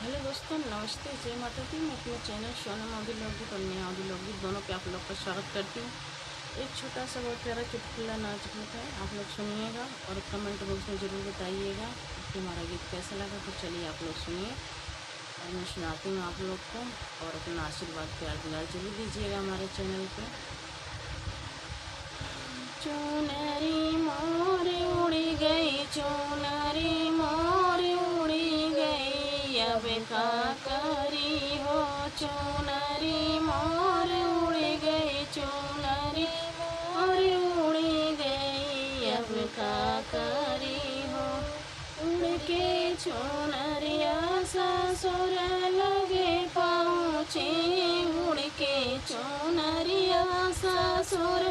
Hello दोस्तों, नमस्ते, जय माता दी। मैं अपने चैनल सोनम ऑडियोलॉगिक और नया ऑडियोलॉगिक दोनों पे आप लोग का स्वागत करती हूँ। एक छोटा सा बहुत प्यारा चुटकुला नाच गीत है, आप लोग सुनिएगा और कमेंट बॉक्स में ज़रूर बताइएगा कि हमारा गीत कैसा लगा। तो चलिए आप लोग सुनिए और मैं सुनाती हूँ आप लोग को, और अपना आशीर्वाद प्यार दुलार जरूर दीजिएगा हमारे चैनल पर। चुनरी मोर उड़ी गई, चुनरी मोर उड़ी गई, अब का करी हो। चुनरी मोर उड़ी गई, चुनरी मोर उड़ी गई, अब का करी हो। उड़ के चुनरिया ससुर लगे पहुँची, उड़ के चुनरिया ससुर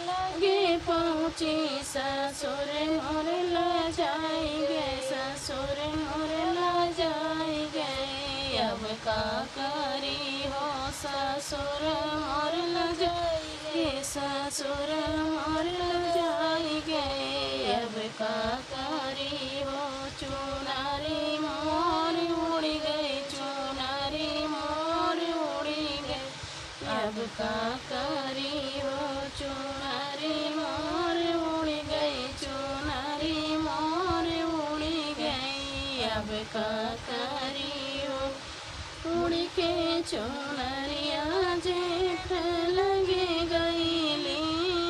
लगे पहुँची, ससुर मोर ल जाएंगे, ससुर मोर ल जाएंगे, अब का करी हो। ससुर मोर ल जाएंगे, ससुर मोर ल जाएंगे, अब का करी हो। चुनरी मोर उड़ी गई, चुनरी मोर उड़ी गई, अब का करी हो। चुनरी मोर उड़ी गई, चुनरी मोर उड़ी गई, अब का करी हो। उड़ के चुनरिया जेठ लगे गईली,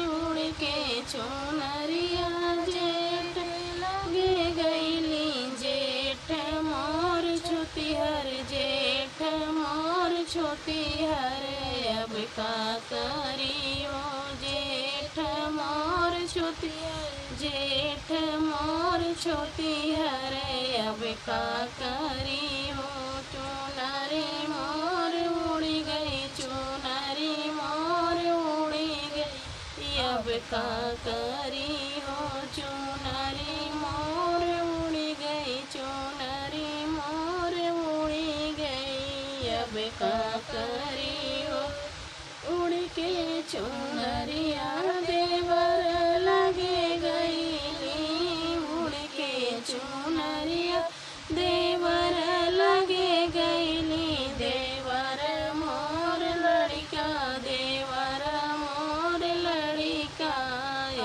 उड़ के चुनरिया जेठ लगे गईली, जेठ मोर छोटी हर, जेठ मोर छोटी हर, अब का करी हो। जेठ मोर छोटी हर, जेठ मोर छोटी हर, अब का करी हो। चुनरी मोर उड़ी गई, चुनरी मोर उड़ी गई, अब का करी हो। चुनरी मोर उड़ी गई, चुनरी मोर उड़ी गई, अब का करी हो। उड़ के चुनरिया देवर लगे गईली, उड़ के चुनरिया देवर लगे गईली, देवर मोर लड़का, देवर मोर लड़का,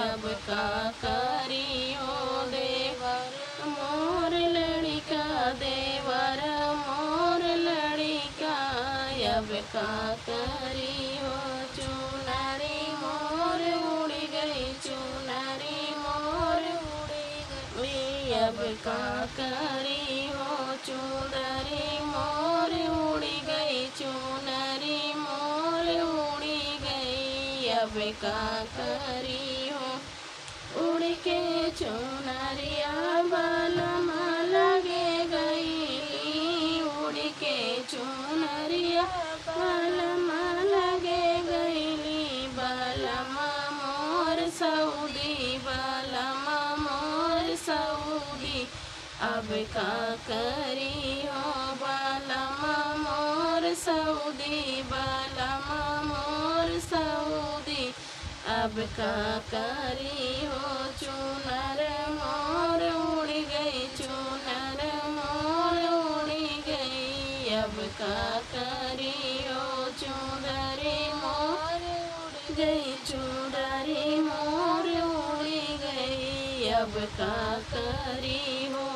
अब का करी हो। देवर मोर लड़का, देवर मोर लड़का, अब का करी हो। चुनरी मोर उड़ी गई, चुनरी मोर उड़ी गई, अब का करी हो। चुनरी मोर उड़ी गई, चुनरी मोर उड़ी गई, अब का करी हो। उड़ के चुनरिया बालम लगे गई, उड़ के चुनरिया बालम लगे गईली, बालम मोर सऊदी, बालम मोर सऊदी, अब का करी हो। बालम मोर सऊदी, बालम मोर सऊदी, अब का करी हो। चुनर मोर उड़ गई, चुनर मोर उड़ी गई, अब का करी हो। चुनरी मोर उड़ गई, चुनरी मोर उड़ी गई, अब का करी हो।